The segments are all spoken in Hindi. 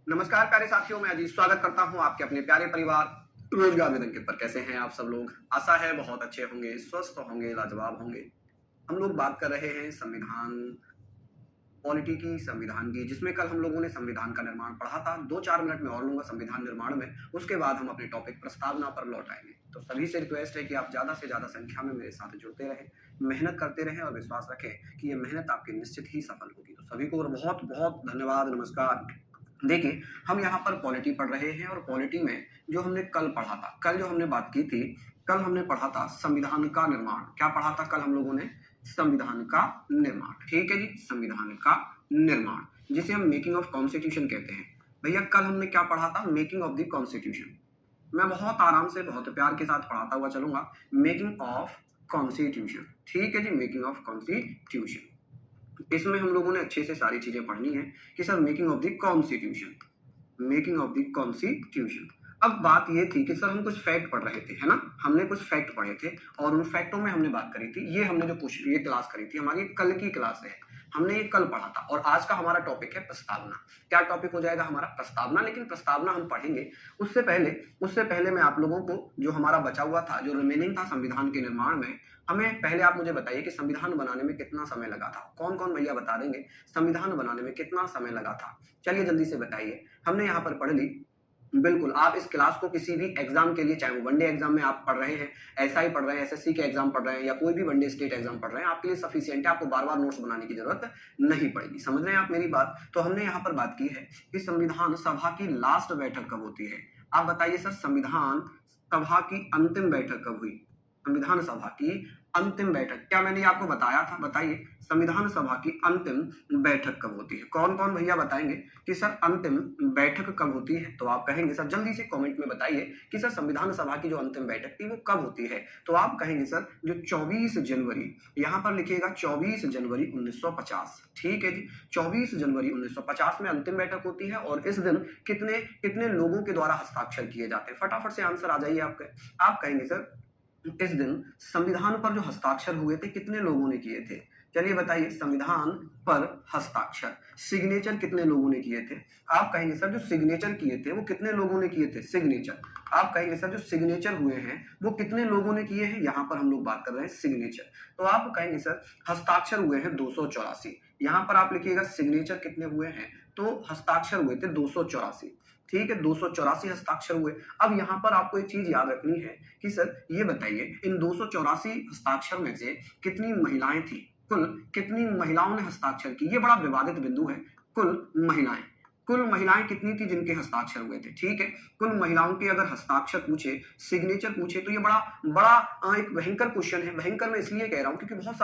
नमस्कार प्यारे साथियों, मैं अजीत स्वागत करता हूं आपके अपने प्यारे परिवार रोजगार में अंकित पर। कैसे हैं आप सब लोग? आशा है बहुत अच्छे होंगे, स्वस्थ होंगे, लाजवाब होंगे। हम लोग बात कर रहे हैं संविधान पॉलिटी की, संविधान की, जिसमें कल हम लोगों ने संविधान का निर्माण पढ़ा था। 2-4 मिनट में और लूंगा संविधान निर्माण में, उसके बाद हम अपने टॉपिक प्रस्तावना पर लौट आएंगे। तो सभी से रिक्वेस्ट है कि आप ज्यादा से ज्यादा संख्या में मेरे साथ जुड़ते रहें, मेहनत करते रहें और विश्वास रखें कि ये मेहनत आपकी निश्चित ही सफल होगी। तो सभी को बहुत बहुत धन्यवाद, नमस्कार। देखिए, हम यहाँ पर पॉलिटी पढ़ रहे हैं और पॉलिटी में जो हमने कल पढ़ा था, कल जो हमने बात की थी, कल हमने पढ़ा था संविधान का निर्माण। क्या पढ़ा था कल हम लोगों ने? संविधान का निर्माण। ठीक है जी, संविधान का निर्माण, जिसे हम मेकिंग ऑफ कॉन्स्टिट्यूशन कहते हैं। भैया कल हमने क्या पढ़ा था? Making of the constitution. मैं बहुत आराम से, बहुत प्यार के साथ पढ़ाता हुआ चलूंगा। मेकिंग ऑफ कॉन्स्टिट्यूशन, ठीक है जी, मेकिंग ऑफ कॉन्स्टिट्यूशन। इसमें हम लोगों ने अच्छे से सारी चीजें पढ़नी है कि sir making of the constitution, making of the constitution. अब बात ये थी कि सर हम कुछ फैक्ट पढ़ रहे थे, है ना? हमने कुछ फैक्ट पढ़े थे और उन फैक्टों में हमने बात करी थी। ये हमने जो कुछ ये क्लास करी थी, हमारी कल की क्लास है, हमने ये कल पढ़ा था। और आज का हमारा टॉपिक है प्रस्तावना। क्या टॉपिक हो जाएगा हमारा? प्रस्तावना। लेकिन प्रस्तावना हम पढ़ेंगे उससे पहले मैं आप लोगों को जो हमारा बचा हुआ था, जो रिमेनिंग था संविधान के निर्माण में, हमें पहले आप मुझे बताइए कि संविधान बनाने में कितना समय लगा था। कौन कौन भैया बता देंगे संविधान बनाने में कितना समय लगा था? चलिए जल्दी से बताइए। हमने यहाँ पर पढ़ ली। बिल्कुल, आप इस क्लास को किसी भी एग्जाम के लिए, चाहे वो वनडे एग्जाम में आप पढ़ रहे हैं, एसआई पढ़ रहे हैं, एसएससी के एग्जाम पढ़ रहे हैं, या कोई भी वनडे स्टेट एग्जाम पढ़ रहे हैं, आपके लिए सफिशिएंट है। आपको बार बार नोट्स बनाने की जरूरत नहीं पड़ेगी। समझ रहे हैं आप मेरी बात? तो हमने यहाँ पर बात की है कि संविधान सभा की लास्ट बैठक कब होती है। आप बताइए सर, संविधान सभा की अंतिम बैठक कब हुई? संविधान सभा की अंतिम बैठक, क्या मैंने आपको बताया था? बताइए, संविधान सभा की अंतिम बैठक कब होती है? कौन कौन भैया बताएंगे कि सर अंतिम बैठक कब होती है? तो आप कहेंगे सर, जल्दी से कमेंट में बताइए कि सर संविधान सभा की जो अंतिम बैठक थी वो कब होती है? तो आप कहेंगे सर जो 24 जनवरी, यहाँ पर लिखिएगा 24 जनवरी 1950। ठीक है जी, 24 जनवरी 1950 में अंतिम बैठक होती है। और इस दिन कितने कितने लोगों के द्वारा हस्ताक्षर किए जाते हैं? फटाफट से आंसर आ जाइए आपके। आप कहेंगे सर इस दिन संविधान पर जो हस्ताक्षर हुए थे कितने लोगों ने किए थे? चलिए बताइए, संविधान पर हस्ताक्षर, सिग्नेचर कितने लोगों ने किए थे? आप कहेंगे सर जो सिग्नेचर किए थे वो कितने लोगों ने किए थे? सिग्नेचर। आप कहेंगे सर जो सिग्नेचर हुए हैं वो कितने लोगों ने किए हैं? यहाँ पर हम लोग बात कर रहे हैं सिग्नेचर। तो आप कहेंगे सर हस्ताक्षर हुए हैं 284। यहाँ पर आप लिखिएगा सिग्नेचर कितने हुए हैं, तो हस्ताक्षर हुए थे 284। ठीक है, 284 हस्ताक्षर हुए। अब यहाँ पर आपको एक चीज याद रखनी है कि सर ये बताइए, इन 284 हस्ताक्षर में से कितनी महिलाएं थी? कुल कितनी महिलाओं ने हस्ताक्षर की? ये बड़ा विवादित बिंदु है। कुल महिलाएं कितनी थी जिनके हस्ताक्षर हुए थे? ठीक है, कुल महिलाओं के अगर हस्ताक्षर पूछे, सिग्नेचर पूछे, तो ये बड़ा बड़ा एक भयंकर क्वेश्चन है। भयंकर मैं इसलिए कह रहा हूं क्योंकि बहुत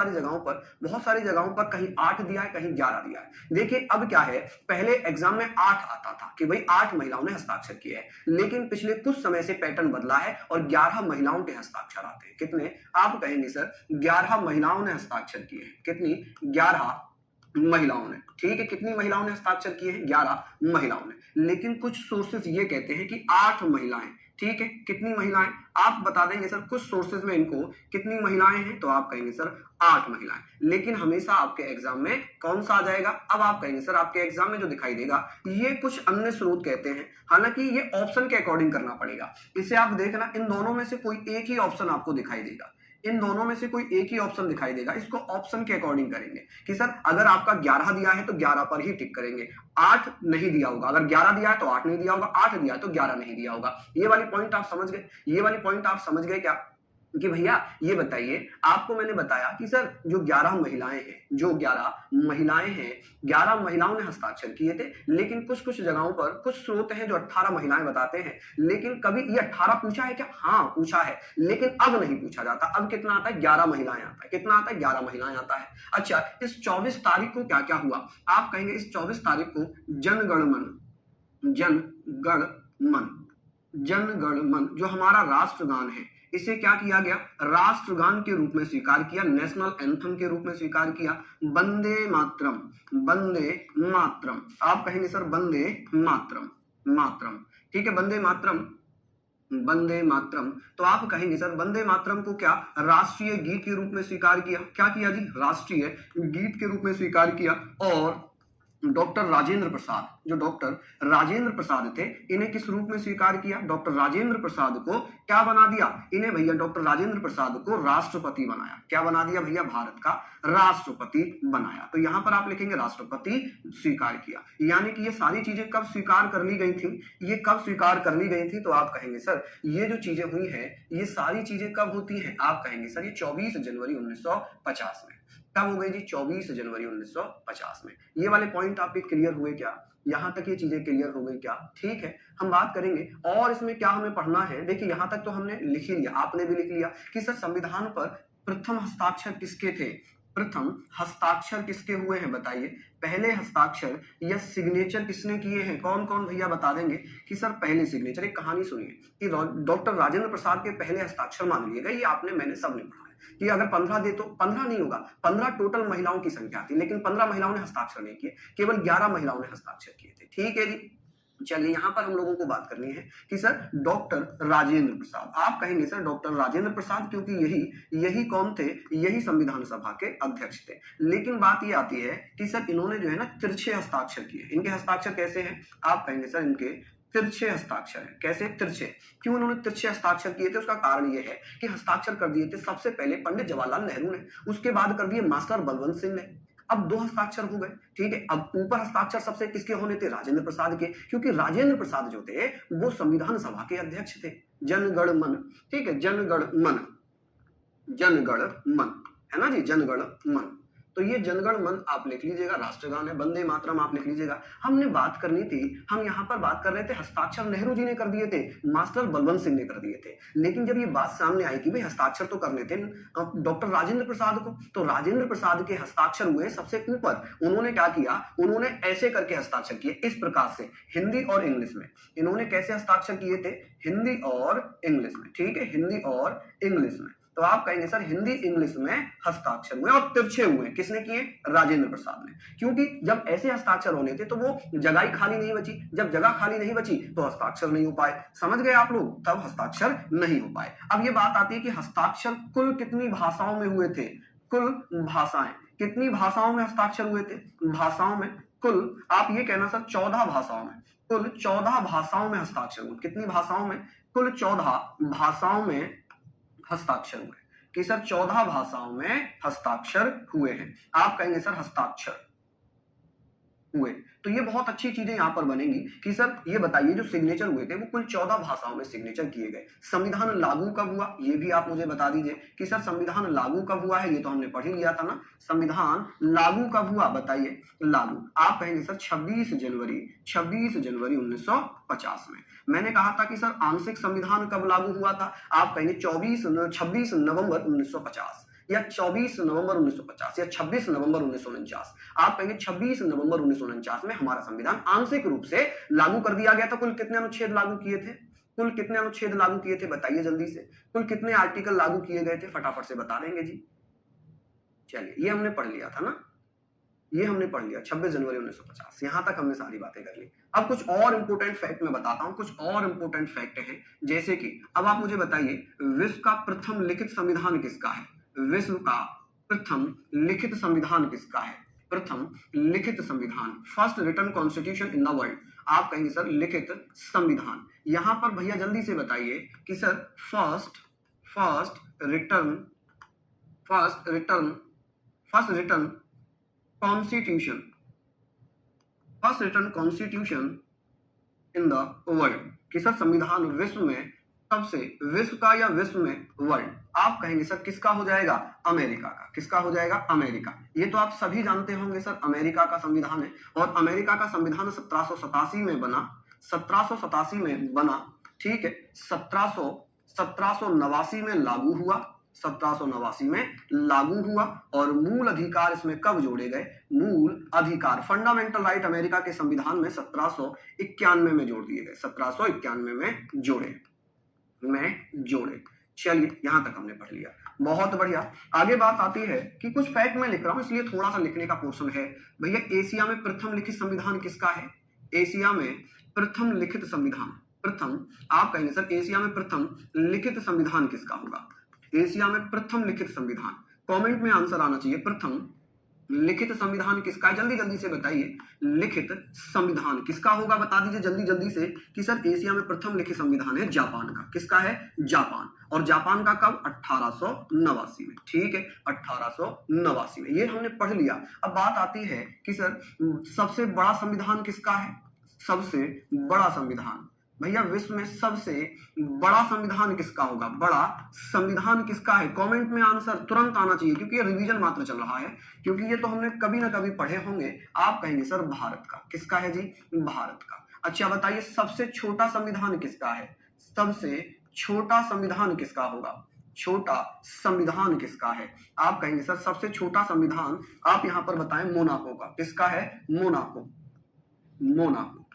सारी जगहों पर कहीं 8 दिया है, कहीं 11 दिया है। देखिए अब क्या है, पहले एग्जाम में 8 आता था कि भाई 8 महिलाओं ने हस्ताक्षर किए हैं, लेकिन पिछले कुछ समय से पैटर्न बदला है और 11 महिलाओं के हस्ताक्षर आते हैं। कितने? आप कहेंगे सर 11 महिलाओं ने हस्ताक्षर किए हैं। कितनी? 11 महिलाओं ने। ठीक है, कितनी महिलाओं ने हस्ताक्षर किए हैं? 11 महिलाओं ने। लेकिन कुछ सोर्सेज ये कहते हैं कि 8 महिलाएं। ठीक है, कितनी महिलाएं? आप बता देंगे सर कुछ सोर्सेज में इनको कितनी महिलाएं हैं, तो आप कहेंगे सर 8 महिलाएं। लेकिन हमेशा आपके एग्जाम में कौन सा आ जाएगा? अब आप कहेंगे सर आपके एग्जाम में जो दिखाई देगा ये कुछ अन्य स्रोत कहते हैं। हालांकि ये ऑप्शन के अकॉर्डिंग करना पड़ेगा। इसे आप देखना, इन दोनों में से कोई एक ही ऑप्शन आपको दिखाई देगा। इन दोनों में से कोई एक ही ऑप्शन दिखाई देगा। इसको ऑप्शन के अकॉर्डिंग करेंगे कि सर अगर आपका 11 दिया है तो 11 पर ही टिक करेंगे। 8 नहीं दिया होगा, अगर 11 दिया है तो 8 नहीं दिया होगा, 8 दिया है तो 11 नहीं दिया होगा। ये वाली पॉइंट आप समझ गए? ये वाली पॉइंट आप समझ गए क्या? कि भैया ये बताइए, आपको मैंने बताया कि सर जो 11 महिलाएं हैं, 11 महिलाओं ने हस्ताक्षर किए थे। लेकिन कुछ कुछ जगहों पर कुछ स्रोत हैं जो 18 महिलाएं बताते हैं। लेकिन कभी ये 18 पूछा है क्या? हाँ पूछा है, लेकिन अब नहीं पूछा जाता। अब कितना आता है? 11 महिलाएं आता है। कितना आता है? 11 महिलाएं आता है। अच्छा, इस 24 तारीख को क्या क्या हुआ? आप कहेंगे इस 24 तारीख को जनगण मन जो हमारा राष्ट्रगान है, इसे क्या किया गया? राष्ट्रगान के रूप में स्वीकार किया, नेशनल एंथम के रूप में स्वीकार किया। वंदे मातरम, वंदे मातरम। आप कहेंगे सर वंदे मातरम, मातरम। ठीक है, वंदे मातरम, वंदे मातरम। तो आप कहेंगे सर वंदे मातरम को क्या राष्ट्रीय गीत के रूप में स्वीकार किया? क्या किया जी? राष्ट्रीय गीत के रूप में स्वीकार किया। और डॉक्टर राजेंद्र प्रसाद, जो डॉक्टर राजेंद्र प्रसाद थे, इन्हें किस रूप में स्वीकार किया? डॉक्टर राजेंद्र प्रसाद को क्या बना दिया? इन्हें भैया डॉक्टर राजेंद्र प्रसाद को राष्ट्रपति बनाया। क्या बना दिया भैया? भारत का राष्ट्रपति बनाया। तो यहां पर आप लिखेंगे राष्ट्रपति स्वीकार किया। यानी कि ये सारी चीजें कब स्वीकार कर ली गई थी? ये कब स्वीकार कर ली गई थी? तो आप कहेंगे सर ये जो चीजें हुई है ये सारी चीजें कब होती हैं? आप कहेंगे सर ये 24 जनवरी 1950 में। कब हो गई जी? 24 जनवरी 1950 में। ये वाले पॉइंट आपके क्लियर हुए क्या? यहां तक ये चीजें क्लियर हो गई क्या? ठीक है, हम बात करेंगे और इसमें क्या हमें पढ़ना है। देखिए यहां तक तो हमने लिख ही लिया, आपने भी लिख लिया कि सर संविधान पर प्रथम हस्ताक्षर किसके थे? प्रथम हस्ताक्षर किसके हुए हैं बताइए? पहले हस्ताक्षर या सिग्नेचर किसने किए हैं? कौन कौन भैया बता देंगे कि सर पहले सिग्नेचर। एक कहानी सुनिए कि डॉक्टर राजेंद्र प्रसाद के पहले हस्ताक्षर मान लिएगा, ये आपने मैंने सबने पढ़ा है कि अगर 15 दे तो 15 नहीं होगा, 15 टोटल महिलाओं की संख्या थी, लेकिन 15 महिलाओं ने हस्ताक्षर नहीं किए, केवल 11 महिलाओं ने हस्ताक्षर किए थे। ठीक है जी, चलिए यहां पर हम लोगों को बात करनी है कि सर डॉक्टर राजेंद्र प्रसाद। आप कहेंगे सर डॉक्टर राजेंद्र प्रसाद क्योंकि यही कौन थे? यही संविधान सभा के अध्यक्ष थे। लेकिन बात ये आती है कि सर इन्होंने जो है ना तिरछे हस्ताक्षर किए। इनके हस्ताक्षर कैसे हैं? आप कहेंगे सर इनके तिरछे हस्ताक्षर है। कैसे तिरछे? क्यों उन्होंने तिरछे हस्ताक्षर किए थे? उसका कारण यह है कि हस्ताक्षर कर दिए थे सबसे पहले पंडित जवाहरलाल नेहरू ने, उसके बाद कर दिए मास्टर बलवंत सिंह ने। अब 2 हस्ताक्षर हो गए। ठीक है, अब ऊपर हस्ताक्षर सबसे किसके होने थे? राजेंद्र प्रसाद के, क्योंकि राजेंद्र प्रसाद जो थे वो संविधान सभा के अध्यक्ष थे। जनगण मन, ठीक है, जनगण मन, जनगण मन है ना जी, जनगण मन। तो ये जनगण मन आप लिख लीजिएगा, राष्ट्रगान है, वंदे मातरम आप लिख लीजिएगा। हमने बात करनी थी, हम यहाँ पर बात कर रहे थे हस्ताक्षर नेहरू जी ने कर दिए थे, मास्टर बलवंत सिंह ने कर दिए थे। लेकिन जब ये बात सामने आई कि भाई हस्ताक्षर तो करने थे डॉक्टर राजेंद्र प्रसाद को, तो राजेंद्र प्रसाद के हस्ताक्षर हुए सबसे ऊपर। उन्होंने क्या किया? उन्होंने ऐसे करके हस्ताक्षर किए, इस प्रकार से, हिंदी और इंग्लिश में। इन्होंने कैसे हस्ताक्षर किए थे? हिंदी और इंग्लिश में। ठीक है, हिंदी और इंग्लिश में। तो आप कहेंगे सर हिंदी इंग्लिश में हस्ताक्षर हुए और तिरछे हुए। किसने किए? राजेंद्र प्रसाद ने। क्योंकि जब ऐसे हस्ताक्षर होने थे तो वो जगह ही खाली नहीं बची, जब जगह खाली नहीं बची तो हस्ताक्षर नहीं हो पाए। समझ गए आप लोग? तब हस्ताक्षर नहीं हो पाए। अब ये बात आती है कि हस्ताक्षर कुल कितनी भाषाओं में हुए थे? कुल भाषाएं, कितनी भाषाओं में हस्ताक्षर हुए थे? भाषाओं में कुल, आप ये कहना सर 14 भाषाओं में, कुल 14 भाषाओं में हस्ताक्षर हुए। कितनी भाषाओं में? कुल 14 भाषाओं में हस्ताक्षर हुए कि सर 14 भाषाओं में हस्ताक्षर हुए हैं। आप कहेंगे सर हस्ताक्षर हुए। तो ये बहुत अच्छी चीजें यहां पर बनेंगी कि सर ये बताइए जो सिग्नेचर हुए थे वो कुल 14 भाषाओं में सिग्नेचर किए गए। संविधान लागू कब हुआ ये भी आप मुझे बता दीजिए कि सर संविधान लागू कब हुआ है? ये तो हमने पढ़ ही लिया था ना। संविधान लागू कब हुआ बताइए? लागू आप कहेंगे सर 26 जनवरी 1950 में। मैंने कहा था कि सर आंशिक संविधान कब लागू हुआ था? आप कहेंगे 26 नवंबर 1950 या 24 नवंबर 1950 या 26 नवंबर 1949। आप कहेंगे 26 नवंबर 1949 में हमारा संविधान आंशिक रूप से लागू कर दिया गया था। कुल कितने अनुच्छेद लागू किए थे? कुल कितने अनुच्छेद लागू किए थे बताइए जल्दी से। कुल कितने आर्टिकल लागू किए गए थे? फटाफट से बता देंगे जी। चलिए ये हमने पढ़ लिया था ना, ये हमने पढ़ लिया 26 जनवरी 1950। यहां तक हमने सारी बातें कर ली। अब कुछ और इंपोर्टेंट फैक्ट मैं बताता हूं, कुछ और इंपोर्टेंट फैक्ट हैं। जैसे कि अब आप मुझे बताइए विश्व का प्रथम लिखित संविधान किसका है? विश्व का प्रथम लिखित संविधान किसका है? प्रथम लिखित संविधान, first written constitution in the world. आप कहेंगे सर लिखित संविधान। यहां पर भैया जल्दी से बताइए कि sir first written constitution in the world कि सर संविधान विश्व में सबसे, विश्व का या विश्व में वर्ल्ड। आप कहेंगे सर किसका हो जाएगा? अमेरिका का। किसका हो जाएगा? अमेरिका। ये तो आप सभी जानते होंगे सर अमेरिका का संविधान है और अमेरिका का संविधान 1787 में बना, 1787 में बना। ठीक है, 1789 में लागू हुआ, 1789 में लागू हुआ। और मूल अधिकार इसमें कब जोड़े गए? मूल अधिकार, फंडामेंटल राइट अमेरिका के संविधान में 1791 में जोड़ दिए गए, 1791 में जोड़े। चलिए यहां तक हमने पढ़ लिया, बहुत बढ़िया। आगे बात आती है कि कुछ फैक्ट मैं लिख रहा हूं इसलिए थोड़ा सा लिखने का पोर्शन है। भैया एशिया में प्रथम लिखित संविधान किसका है? एशिया में प्रथम लिखित संविधान, प्रथम, आप कहेंगे सर एशिया में प्रथम लिखित संविधान किसका होगा? एशिया में प्रथम लिखित संविधान, कमेंट में आंसर आना चाहिए। प्रथम लिखित संविधान किसका है? जल्दी जल्दी से बताइए, लिखित संविधान किसका होगा? बता दीजिए जल्दी जल्दी से कि सर एशिया में प्रथम लिखित संविधान है जापान का। किसका है? जापान। और जापान का कब? 1889 में। ठीक है, 1889 में। ये हमने पढ़ लिया। अब बात आती है कि सर सबसे बड़ा संविधान किसका है? सबसे बड़ा संविधान भैया विश्व में सबसे बड़ा संविधान किसका होगा? बड़ा संविधान किसका है? कमेंट में आंसर तुरंत आना चाहिए, क्योंकि ये रिवीजन मात्र चल रहा है, क्योंकि ये तो हमने कभी ना कभी पढ़े होंगे। आप कहेंगे सर भारत का। किसका है जी? भारत का। अच्छा बताइए सबसे छोटा संविधान किसका है? सबसे छोटा संविधान किसका होगा? छोटा संविधान किसका है? आप कहेंगे सर सबसे छोटा संविधान आप यहां पर बताएं मोनाको का। किसका है? मोनाको। मोनाको।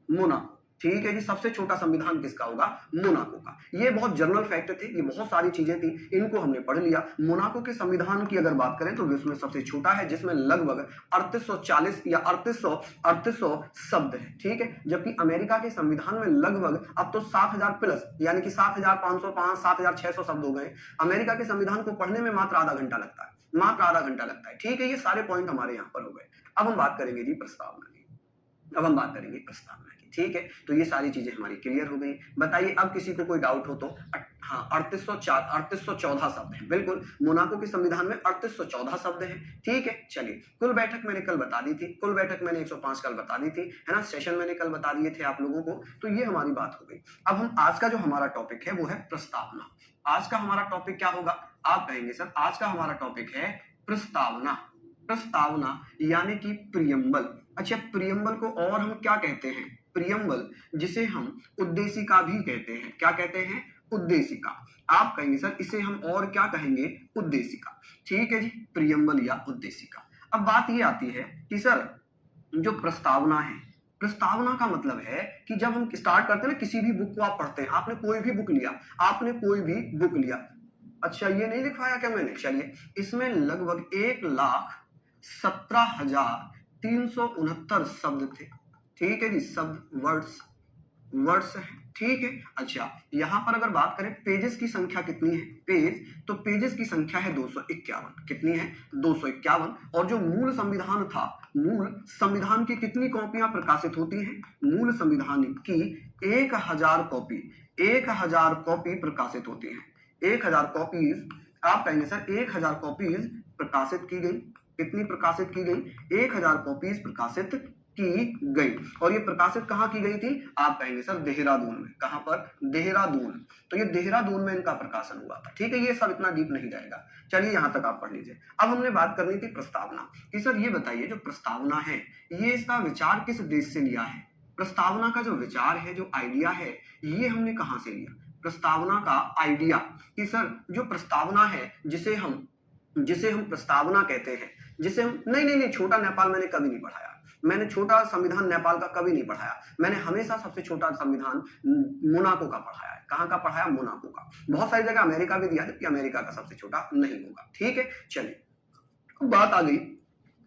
मोनाको। ठीक है जी, सबसे छोटा संविधान किसका होगा? मोनाको का। ये बहुत जनरल फैक्ट थे, ये बहुत सारी चीजें थी, इनको हमने पढ़ लिया। मोनाको के संविधान की अगर बात करें तो विश्व में सबसे छोटा है, जिसमें लगभग 3840 या 3800 शब्द है। ठीक है, जबकि अमेरिका के संविधान में लगभग अब तो 7000 प्लस, यानी कि 7505 7600 शब्द हो गए। अमेरिका के संविधान को पढ़ने में मात्र आधा घंटा लगता है, मात्र आधा घंटा लगता है। ठीक है, ये सारे पॉइंट हमारे यहाँ पर हो गए। अब हम बात करेंगे जी प्रस्तावना की। अब हम बात करेंगे प्रस्तावना की। ठीक है, तो ये सारी चीजें हमारी क्लियर हो गई। बताइए अब किसी को कोई डाउट हो तो। हाँ, 3814 शब्द हैं। बिल्कुल, मोनाको के संविधान में 3814 शब्द हैं। ठीक है, चलिए कुल बैठक मैंने कल बता दी थी, कुल बैठक मैंने 105 कल बता दी थी, है ना। सेशन मैंने कल बता दिए थे आप लोगों को। तो ये हमारी बात हो गई। अब हम आज का जो हमारा टॉपिक है वो है प्रस्तावना। आज का हमारा टॉपिक क्या होगा? आप कहेंगे सर आज का हमारा टॉपिक है प्रस्तावना। प्रस्तावना यानी कि प्रियम्बल। अच्छा, प्रियम्बल को और हम क्या कहते हैं? प्रियम्बल, जिसे हम उद्देशिका भी कहते हैं। क्या कहते हैं? उद्देशिका। आप कहेंगे सर इसे हम और क्या कहेंगे? उद्देशिका। ठीक है जी, प्रियम्बल या उद्देशिका। अब बात ये आती है कि सर जो प्रस्तावना है, प्रस्तावना का मतलब है कि जब हम स्टार्ट करते हैं ना, किसी भी बुक को आप पढ़ते हैं, आपने कोई भी बुक लिया, आपने कोई भी बुक लिया। अच्छा, ये नहीं लिखवाया क्या मैंने? चलिए, इसमें लगभग 1,17,369 शब्द थे। ठीक है जी, शब्द वर्ड्स है। ठीक है, अच्छा यहां पर अगर बात करें पेजेस की संख्या कितनी है? पेज, तो पेजेस की संख्या है 251। कितनी है? 251। और जो मूल संविधान था, मूल संविधान की कितनी कॉपियां प्रकाशित होती हैं? मूल संविधान की 1000 कॉपी, 1000 कॉपी प्रकाशित होती हैं। 1000 कॉपीज। आप कहेंगे सर 1000 कॉपीज प्रकाशित की गई। कितनी प्रकाशित की गई? 1000 कॉपीज प्रकाशित की गई। और ये प्रकाशित कहां की गई थी? आप कहेंगे सर देहरादून में। कहां पर? देहरादून। तो ये देहरादून में इनका प्रकाशन हुआ था। ठीक है, ये सब इतना डीप नहीं जाएगा। चलिए यहां तक आप पढ़ लीजिए। अब हमने बात करनी थी प्रस्तावना कि सर ये बताइए जो प्रस्तावना है ये इसका विचार किस देश से लिया है? प्रस्तावना का जो विचार है, जो आइडिया है, ये हमने कहां से लिया? प्रस्तावना का आइडिया कि सर जो प्रस्तावना है जिसे हम प्रस्तावना कहते हैं, जिसे हम नहीं, छोटा नेपाल मैंने कभी नहीं पढ़ाया। मैंने छोटा संविधान नेपाल का कभी नहीं पढ़ाया। मैंने हमेशा सबसे छोटा संविधान मोनाको का पढ़ाया है। कहां का पढ़ाया? मोनाको का। बहुत सारी जगह अमेरिका भी दिया है, जबकि अमेरिका का सबसे छोटा नहीं होगा। ठीक है, चलिए बात आ गई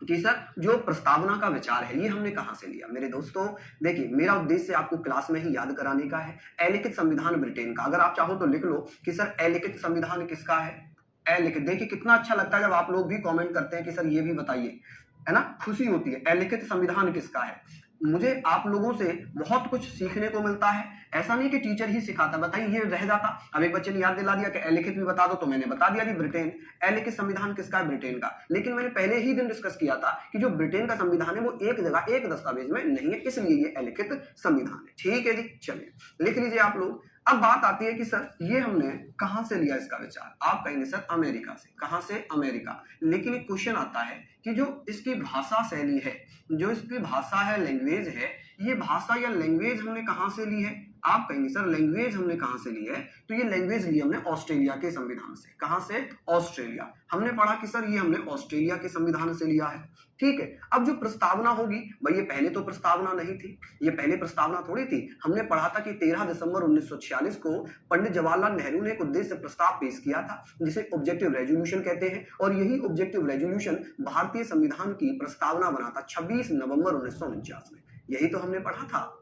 कि सर जो प्रस्तावना का विचार है ये हमने कहां से लिया। मेरे दोस्तों देखिए, मेरा उद्देश्य आपको क्लास में ही याद कराने का है। अलिखित संविधान ब्रिटेन का। अगर आप चाहो तो लिख लो कि सर अलिखित संविधान किसका है? अलिखित। देखिए कितना अच्छा लगता है जब आप लोग भी कमेंट करते हैं कि सर ये भी बताइए, है ना, खुशी होती है। अलिखित संविधान किसका है? मुझे आप लोगों से बहुत कुछ सीखने को मिलता है। ऐसा नहीं कि टीचर ही सिखाता, बताइए ये रह जाता। अब एक बच्चे ने याद दिला दिया कि अलिखित भी बता दो, तो मैंने बता दिया जी ब्रिटेन। अलिखित संविधान किसका है? ब्रिटेन का। लेकिन मैंने पहले ही दिन डिस्कस किया था कि जो ब्रिटेन का संविधान है वो एक जगह एक दस्तावेज में नहीं है, इसलिए ये अलिखित संविधान है। ठीक है जी, चलिए लिख लीजिए आप लोग। अब बात आती है कि सर ये हमने कहां से लिया इसका विचार? आप कहेंगे सर अमेरिका से। कहां से? अमेरिका। लेकिन एक क्वेश्चन आता है कि जो इसकी भाषा शैली है, जो इसकी भाषा है, लैंग्वेज है, ये भाषा या लैंग्वेज हमने कहां से ली है? आप कहेंगे सर लैंग्वेज हमने कहां से ली है? तो ये लैंग्वेज ली हमने ऑस्ट्रेलिया के संविधान से। कहां से? ऑस्ट्रेलिया। हमने पढ़ा कि सर ये हमने ऑस्ट्रेलिया के संविधान से लिया है। ठीक है, अब जो प्रस्तावना होगी भाई, ये पहले तो प्रस्तावना नहीं थी, ये पहले प्रस्तावना थोड़ी थी। हमने पढ़ा था कि 13 दिसंबर 1946 को पंडित जवाहरलाल नेहरू ने एक उद्देश्य प्रस्ताव पेश किया था, जिसे ऑब्जेक्टिव रेजोल्यूशन कहते हैं। और यही ऑब्जेक्टिव रेजोल्यूशन भारतीय संविधान की प्रस्तावना बना था 26 नवंबर 1949 में। यही तो हमने पढ़ा था।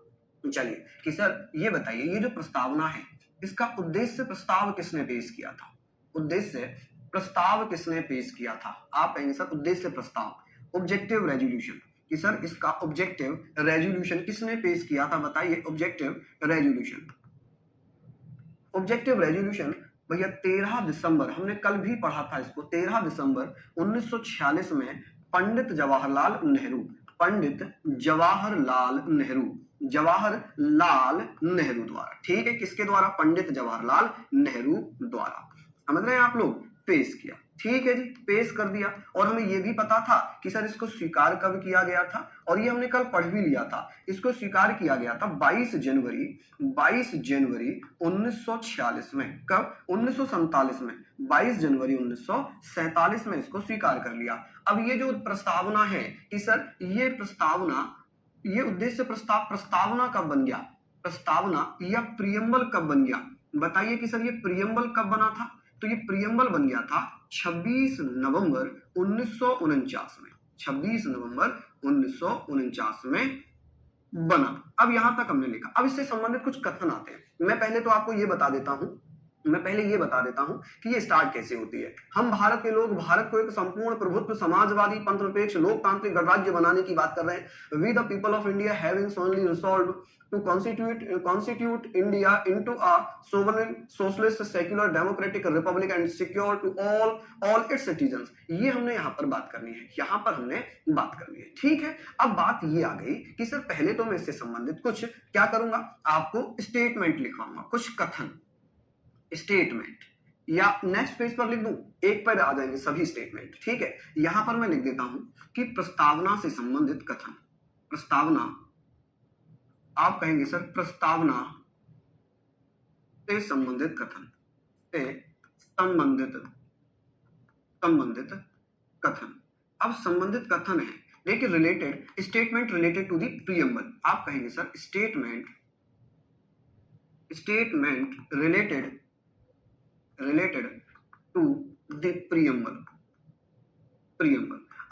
चलिए कि सर ये बताइए, ये जो प्रस्तावना है इसका उद्देश्य प्रस्ताव किसने पेश किया था? उद्देश्य प्रस्ताव किसने पेश किया था? आप कहेंगे सर उद्देश्य प्रस्ताव, ऑब्जेक्टिव रेजोल्यूशन, कि सर इसका ऑब्जेक्टिव रेजोल्यूशन किसने पेश किया था? बताइए ऑब्जेक्टिव रेजोल्यूशन। ऑब्जेक्टिव रेजोल्यूशन भैया 13 दिसंबर, हमने कल भी पढ़ा था इसको, 13 दिसंबर 1946 में पंडित जवाहरलाल नेहरू, पंडित जवाहरलाल नेहरू, जवाहरलाल नेहरू द्वारा, ठीक है, किसके द्वारा? पंडित जवाहरलाल नेहरू द्वारा, समझ रहे हैं आप लोग, पेश किया, ठीक है जी, पेश कर दिया। और हमें यह भी पता था कि सर इसको स्वीकार कब किया गया था, और ये हमने कल पढ़ भी लिया था, इसको स्वीकार किया गया था 22 जनवरी 1946 में। कब? 1947 में, 22 जनवरी 1947 में इसको स्वीकार कर लिया। अब ये जो प्रस्तावना है कि सर ये प्रस्तावना, ये उद्देश्य प्रस्ताव, प्रस्तावना कब बन गया? प्रस्तावना या प्रियम्बल कब बन गया? बताइए कि सर ये प्रियम्बल कब बना था? तो ये प्रियम्बल बन गया था 26 नवंबर 1949 में, 26 नवंबर 1949 में बना। अब यहां तक हमने लिखा। अब इससे संबंधित कुछ कथन आते हैं। मैं पहले तो आपको ये बता देता हूं कि ये स्टार्ट कैसे होती है। हम भारत के लोग भारत को एक संपूर्ण प्रभुत्व समाजवादी पंथनिरपेक्ष लोकतांत्रिक गणराज्य बनाने की बात कर रहे हैं। We the people of India having solemnly resolved to constitute India into a sovereign socialist secular democratic republic and secure to all its citizens। ये हमने यहाँ पर बात करनी है, यहाँ पर हमने बात करनी है, ठीक है। अब बात ये आ गई कि सर पहले तो मैं इससे संबंधित कुछ क्या करूंगा, आपको स्टेटमेंट लिखवाऊंगा, कुछ कथन, स्टेटमेंट, या नेक्स्ट पेज पर लिख दूं, एक पर आ जाएंगे सभी स्टेटमेंट, ठीक है। यहां पर मैं लिख देता हूं कि प्रस्तावना से संबंधित कथन, प्रस्तावना, आप कहेंगे सर प्रस्तावना से संबंधित कथन, से संबंधित कथन। अब संबंधित कथन है, देखिए related, statement related to the preamble. आप कहेंगे sir statement related to the preamble.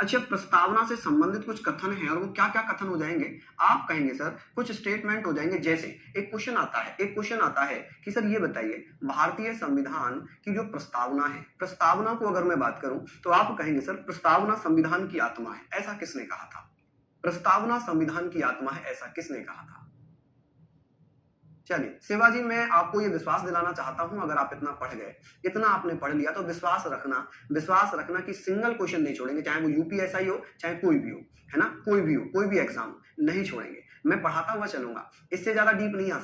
अच्छा, प्रस्तावना से संबंधित कुछ कथन है, और वो क्या क्या कथन हो जाएंगे? आप कहेंगे सर कुछ स्टेटमेंट हो जाएंगे। जैसे एक क्वेश्चन आता है कि सर ये बताइए भारतीय संविधान की जो प्रस्तावना है, प्रस्तावना को अगर मैं बात करूं तो आप कहेंगे सर प्रस्तावना संविधान की आत्मा है, ऐसा किसने कहा था? प्रस्तावना संविधान की आत्मा है, ऐसा किसने कहा था? चलिए शिवाजी, मैं आपको ये विश्वास दिलाना चाहता हूं, अगर आप इतना पढ़ गए, इतना आपने पढ़ लिया, तो विश्वास रखना कि सिंगल क्वेश्चन नहीं छोड़ेंगे, चाहे वो यूपीएसआई हो, चाहे कोई भी हो, है ना, कोई भी हो, कोई भी एग्जाम नहीं छोड़ेंगे। मैं पढ़ाता हुआ चलूंगा, इससे ज्यादा डीप नहीं आ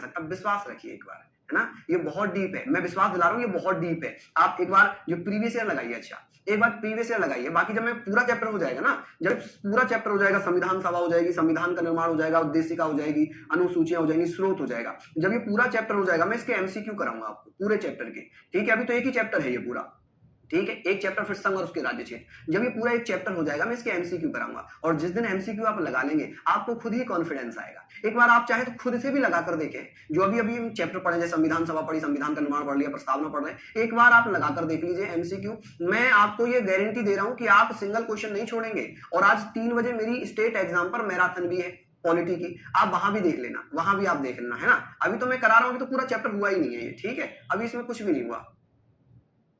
सकता, विश्वास रखिए एक बार, है ना, ये बहुत डीप है, मैं विश्वास दिला रहा हूँ, ये बहुत डीप है। आप एक बार जो प्रीवियस ईयर लगाइए, अच्छा एक बार प्रीवियस ईयर लगाइए, बाकी जब मैं पूरा चैप्टर हो जाएगा ना, जब पूरा चैप्टर हो जाएगा, संविधान सभा हो जाएगी, संविधान का निर्माण हो जाएगा, उद्देशिका हो जाएगी, अनुसूचियां हो जाएंगी, स्रोत हो जाएगा, जब ये पूरा चैप्टर हो जाएगा, मैं इसके एमसीक्यू कराऊंगा आपको पूरे चैप्टर के, ठीक है। अभी तो एक ही चैप्टर है ये पूरा, ठीक है, एक चैप्टर फिर संघ और उसके राज्य क्षेत्र। जब ये पूरा एक चैप्टर हो जाएगा, मैं इसके एमसीक्यू कराऊंगा, और जिस दिन एमसीक्यू आप लगा लेंगे, आपको खुद ही कॉन्फिडेंस आएगा। एक बार आप चाहे तो खुद से भी लगा कर देखें, जो अभी चैप्टर पढ़े, जैसे संविधान सभा पढ़ी, संविधान का निर्माण पढ़ लिया, प्रस्तावना पढ़ रहे हैं, एक बार आप लगाकर देख लीजिए एमसीक्यू। मैं आपको ये गारंटी दे रहा हूं कि आप सिंगल क्वेश्चन नहीं छोड़ेंगे। और आज 3 बजे मेरी स्टेट एग्जाम पर मैराथन भी है पॉलिटी की, आप वहां भी देख लेना, वहां भी आप देख लेना, है ना। अभी तो मैं करा रहा हूं, तो पूरा चैप्टर हुआ ही नहीं है ये, ठीक है, अभी इसमें कुछ भी नहीं हुआ,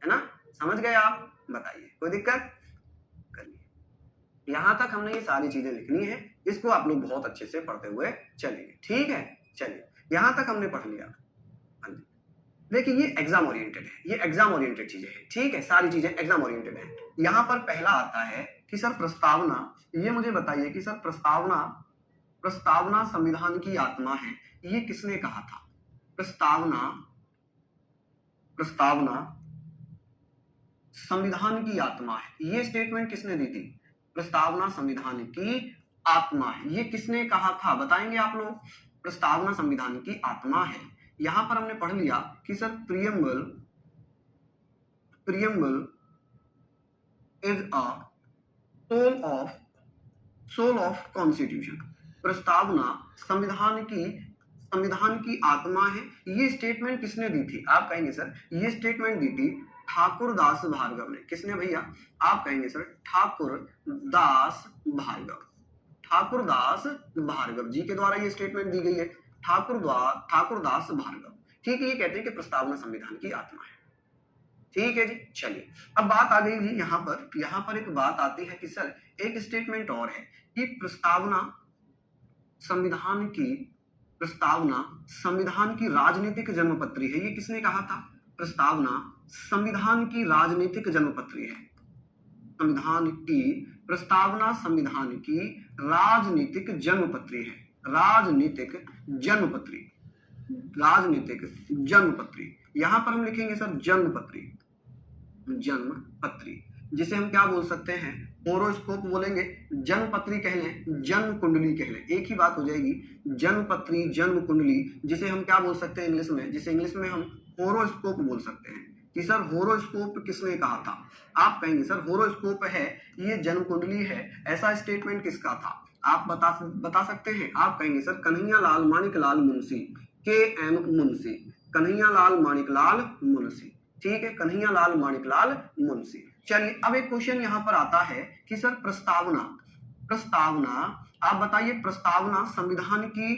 है ना, समझ गए आप? बताइए, कोई दिक्कत? करिए। यहां तक हमने ये सारी चीजें लिखनी है, इसको आप लोग बहुत अच्छे से पढ़ते हुए चलेंगे, ठीक है। चलिए, यहां तक हमने पढ़ लिया। देखिए ये एग्जाम ओरिएंटेड है, ये एग्जाम ओरिएंटेड चीजें हैं, ठीक है, सारी चीजें एग्जाम ओरिएंटेड हैं। यहां पर पहला आता है कि सर प्रस्तावना, ये मुझे बताइए कि सर प्रस्तावना संविधान की आत्मा है, ये किसने कहा था? प्रस्तावना संविधान की आत्मा है, ये स्टेटमेंट किसने दी थी? प्रस्तावना संविधान की आत्मा है, ये किसने कहा था? बताएंगे आप लोग। प्रस्तावना संविधान की आत्मा है। यहां पर हमने पढ़ लिया कि sir preamble is a soul of constitution. प्रस्तावना संविधान की आत्मा है, ये स्टेटमेंट किसने दी थी? आप कहेंगे सर ये स्टेटमेंट दी थी ठाकुरदास भार्गव ने। किसने भैया? आप कहेंगे सर ठाकुरदास भार्गव जी के द्वारा ये स्टेटमेंट दी गई है, ठाकुरदास भार्गव, ठीक है। ये कहते हैं कि प्रस्तावना संविधान की आत्मा है, ठीक है जी। चलिए अब बात आ गई जी यहाँ पर एक बात आती है कि सर एक स्टेटमेंट और है कि प्रस्तावना संविधान की राजनीतिक जन्मपत्री है। ये किसने कहा था? प्रस्तावना संविधान की राजनीतिक जन्मपत्री है। प्रस्तावना संविधान की राजनीतिक जन्मपत्री है। राजनीतिक जन्मपत्री यहां पर हम लिखेंगे सर जन्मपत्री, जिसे हम क्या बोल सकते हैं? होरोस्कोप बोलेंगे, जन्मपत्री कह लें, जन्म कुंडली कह लें, एक ही बात हो जाएगी। जन्मपत्री, जन्म कुंडली, जिसे हम क्या बोल सकते हैं इंग्लिश में? जिसे इंग्लिश में हम होरोस्कोप बोल सकते हैं। कि सर होरोस्कोप किसने कहा था? आप कहेंगे सर होरोस्कोप है, ये जन्म कुंडली है, ऐसा स्टेटमेंट किसका था? आप बता सकते हैं। आप कहेंगे सर कन्हैयालाल माणिकलाल मुंशी, KM मुंशी, कन्हैयालाल माणिकलाल मुंशी। ठीक है, कन्हैयालाल माणिकलाल मुंशी। चलिए अब एक क्वेश्चन यहां पर आता है कि सर प्रस्तावना आप बताइए, प्रस्तावना संविधान की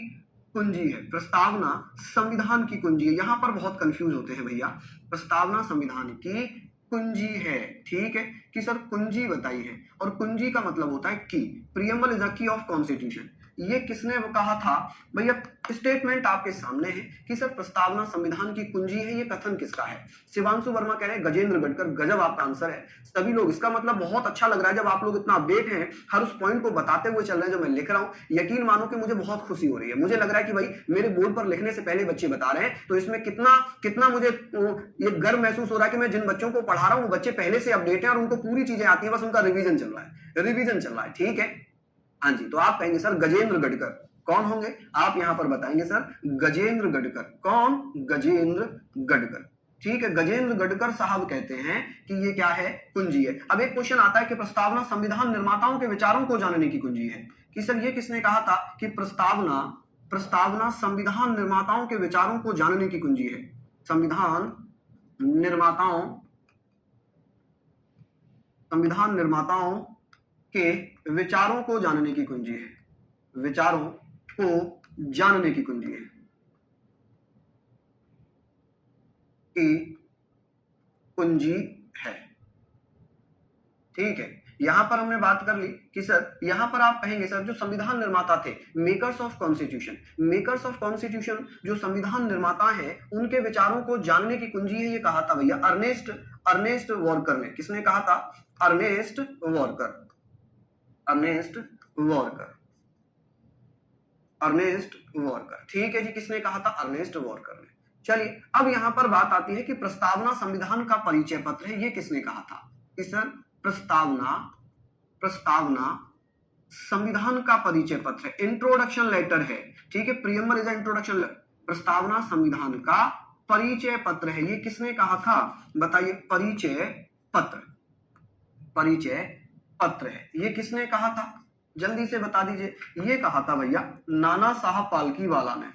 कुंजी है। प्रस्तावना संविधान की कुंजी है। यहां पर बहुत कंफ्यूज होते हैं भैया। प्रस्तावना संविधान की कुंजी है, ठीक है, कि सर कुंजी बताइए, और कुंजी का मतलब होता है की। Preamble is the key of constitution. ये किसने कहा था भैया? स्टेटमेंट आपके सामने है कि सर प्रस्तावना संविधान की कुंजी है। ये कथन किसका है? शिवांशु वर्मा कह रहे हैं गजेंद्र गढ़कर। गजब आपका आंसर है सभी लोग। इसका मतलब बहुत अच्छा लग रहा है जब आप लोग इतना अपडेट हैं, हर उस पॉइंट को बताते हुए चल रहे हैं जो मैं लिख रहा हूं। यकीन मानो कि मुझे बहुत खुशी हो रही है। मुझे लग रहा है कि भाई मेरे बोर्ड पर लिखने से पहले बच्चे बता रहे हैं, तो इसमें कितना मुझे ये गर्व महसूस हो रहा है कि मैं जिन बच्चों को पढ़ा रहा हूं वो बच्चे पहले से अपडेट हैं और उनको पूरी चीजें आती है, बस उनका रिवीजन चल रहा है। ठीक है, हाँ जी। तो आप कहेंगे सर गजेंद्र गढ़कर। कौन होंगे? आप यहां पर बताएंगे सर गजेंद्र गढ़कर। कौन? गजेंद्र गढ़कर। ठीक है, गजेंद्र गढ़कर साहब कहते हैं कि ये क्या है? कुंजी है। अब एक क्वेश्चन आता है कि प्रस्तावना संविधान निर्माताओं के विचारों को जानने की कुंजी है। कि सर ये किसने कहा था कि प्रस्तावना संविधान निर्माताओं के विचारों को जानने की कुंजी है? संविधान निर्माताओं के विचारों को जानने की कुंजी है। विचारों को जानने की कुंजी है की कुंजी है। ठीक है, यहां पर हमने बात कर ली कि सर यहां पर आप कहेंगे सर जो संविधान निर्माता थे, मेकर्स ऑफ कॉन्स्टिट्यूशन जो संविधान निर्माता हैं, उनके विचारों को जानने की कुंजी है। ये कहा था भैया अर्नेस्ट वॉकर ने। किसने कहा था? Ernest Walker. ठीक है जी, किसने कहा था? अर्नेस्ट वॉकर ने। चलिए अब यहां पर बात आती है कि प्रस्तावना संविधान का परिचय पत्र है। ये किसने कहा था? कि सर प्रस्तावना संविधान का परिचय पत्र है, इंट्रोडक्शन लेटर है। ठीक है, प्रीएम्बल इज इंट्रोडक्शन। प्रस्तावना संविधान का परिचय पत्र है। ये किसने कहा था? बताइए। परिचय पत्र है। ये किसने कहा था? जल्दी से बता दीजिए। ये कहा था भैया नाना साहब पालकीवाला ने।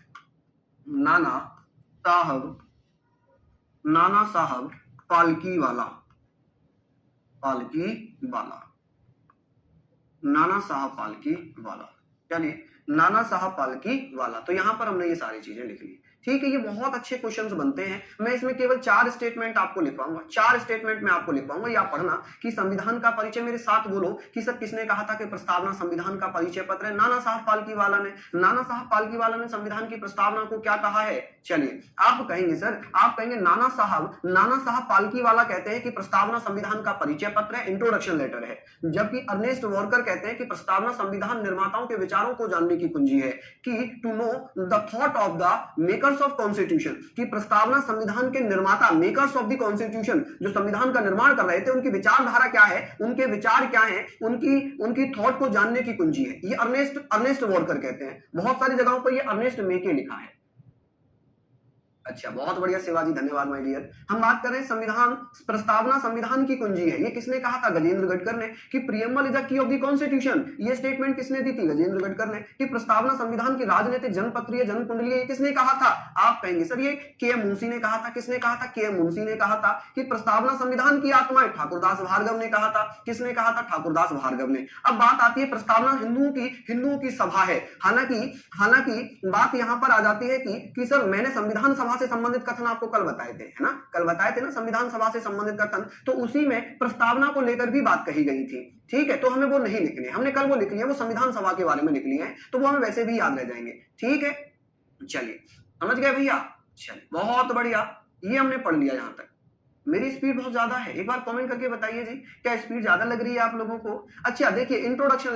नाना साहब पालकीवाला। चलिए, नाना साहब पालकीवाला। तो यहां पर हमने ये सारी चीजें लिख ली। ठीक है, ये बहुत अच्छे क्वेश्चंस बनते हैं। मैं इसमें केवल 4 स्टेटमेंट आपको लिख पाऊंगा। 4 स्टेटमेंट में आपको लिख पाऊंगा। या पढ़ना कि संविधान का परिचय, मेरे साथ बोलो कि सर किसने कहा था कि प्रस्तावना संविधान का परिचय पत्र है? नाना साहब पालकीवाला ने। नाना साहब पालकीवाला ने संविधान की प्रस्तावना को क्या कहा है? चलिए आप कहेंगे सर, आप कहेंगे नाना साहब पालकीवाला कहते हैं कि प्रस्तावना संविधान का परिचय पत्र है, इंट्रोडक्शन लेटर है। जबकि अर्नेस्ट वॉकर कहते हैं कि प्रस्तावना संविधान निर्माताओं के विचारों को जानने की कुंजी है, कि to know the thought of the makers of constitution. की प्रस्तावना संविधान के निर्माता, मेकर्स ऑफ द कॉन्स्टिट्यूशन, जो संविधान का निर्माण कर रहे थे, उनकी विचारधारा क्या है, उनके विचार क्या है, उनकी थॉट को जानने की कुंजी है। ये अर्नेस्ट वॉकर कहते हैं। बहुत सारी जगहों पर ये अर्नेस्ट मेके लिखा है। अच्छा, बहुत बढ़िया शिवाजी, धन्यवाद माय डियर। हम बात कर रहे हैं प्रस्तावना संविधान की कुंजी है। ये किसने कहा था? गजेंद्र गढ़कर ने। कि preamble is the key of the constitution, ये स्टेटमेंट किसने दी थी? गजेंद्र गढ़कर ने। कि प्रस्तावना संविधान की राजनीतिक जन्मपत्री है, जन्म कुंडली है, ये किसने कहा था? आप कहेंगे सर ये KM मुंशी ने कहा था। किसने कहा था? KM मुंशी ने कहा था। कि प्रस्तावना संविधान की आत्मा है, ठाकुरदास भार्गव ने कहा था। किसने कहा था? ठाकुरदास भार्गव ने। अब बात आती है प्रस्तावना हिंदुओं की सभा है। हालांकि बात यहां पर आ जाती है कि सर मैंने संविधान सभा सभा से संबंधित कथन आपको कल बताए थे, है ना, कल बताए थे ना संविधान सभा से संबंधित कथन, तो उसी में प्रस्तावना को लेकर भी बात कही गई थी। ठीक है, तो हमें वो नहीं लिखनी है, हमने कल वो लिख लिया, वो संविधान सभा के बारे में लिख लिए हैं, तो वो हमें वैसे भी याद रह जाएंगे। ठीक है, चलिए समझ गए भैया, चलिए बहुत बढ़िया, ये हमने पढ़ लिया। यहां तक मेरी स्पीड बहुत ज्यादा है, एक बार कमेंट करके बताइए जी, क्या स्पीड ज्यादा लग रही है आप लोगों को? अच्छा देखिए, इंट्रोडक्शन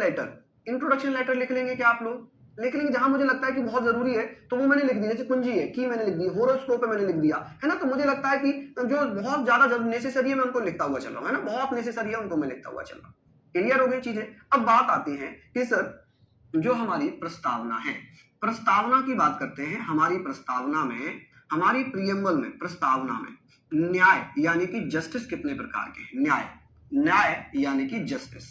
लेटर लिख लेंगे क्या आप लोग? लिख लेंगे, जहां मुझे लगता है कि बहुत जरूरी है तो वो मैंने लिख दिया, जैसे कुंजी है, की मैंने लिख दी, होरोस्कोप है मैंने लिख दिया, है ना, तो मुझे लगता है कि जो बहुत ज्यादा नेसेसरी है मैं उनको लिखता हुआ चल रहा हूँ, है ना, बहुत नेसेसरी है उनको मैं लिखता हुआ चल रहा हूँ। क्लियर हो गई चीजें? अब बात आती है कि सर जो हमारी प्रस्तावना है, प्रस्तावना की बात करते हैं। हमारी प्रस्तावना में, हमारी प्रियम्बल में, प्रस्तावना में न्याय यानी कि जस्टिस कितने प्रकार के हैं? न्याय यानी कि जस्टिस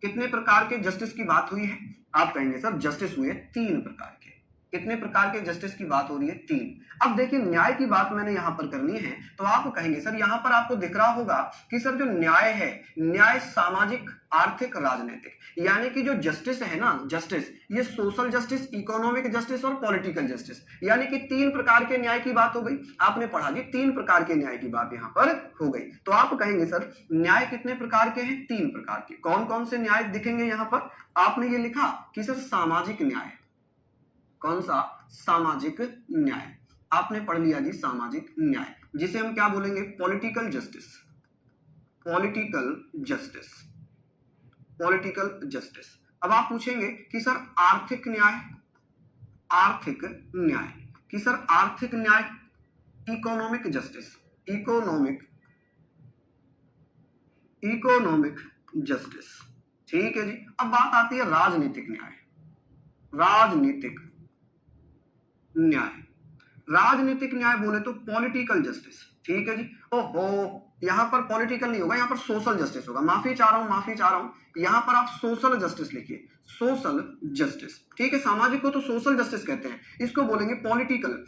कितने प्रकार के जस्टिस की बात हुई है? आप कहेंगे सर जस्टिस हुए 3 प्रकार के। कितने प्रकार के जस्टिस की बात हो रही है? 3। अब देखिए न्याय की बात मैंने यहां पर करनी है, तो आप कहेंगे सर यहां पर आपको दिख रहा होगा कि सर जो न्याय है, न्याय सामाजिक, आर्थिक, राजनीतिक, यानी कि जो जस्टिस है ना, जस्टिस, ये सोशल जस्टिस, इकोनॉमिक जस्टिस और पॉलिटिकल जस्टिस, यानी कि 3 प्रकार के न्याय की बात हो गई। आपने पढ़ा जी 3 प्रकार के न्याय की बात यहां पर हो गई। तो आप कहेंगे सर न्याय कितने प्रकार के हैं? 3 प्रकार के। कौन कौन से न्याय दिखेंगे यहां पर? आपने ये लिखा कि सर सामाजिक न्याय। कौन सा? सामाजिक न्याय। आपने पढ़ लिया जी सामाजिक न्याय, जिसे हम क्या बोलेंगे? Political justice. अब आप पूछेंगे कि सर आर्थिक न्याय, कि सर आर्थिक न्याय, इकोनॉमिक जस्टिस, इकोनॉमिक जस्टिस। ठीक है जी। अब बात आती है राजनीतिक न्याय। राजनीतिक न्याय बोले तो पॉलिटिकल जस्टिस। ठीक है जी। ओहो, यहां पर पॉलिटिकल नहीं होगा, यहां पर सोशल जस्टिस होगा। माफी चाह रहा हूं, यहां पर आप सोशल जस्टिस लिखिए, सोशल जस्टिस। ठीक है, सामाजिक को तो सोशल जस्टिस कहते हैं, इसको बोलेंगे पॉलिटिकल।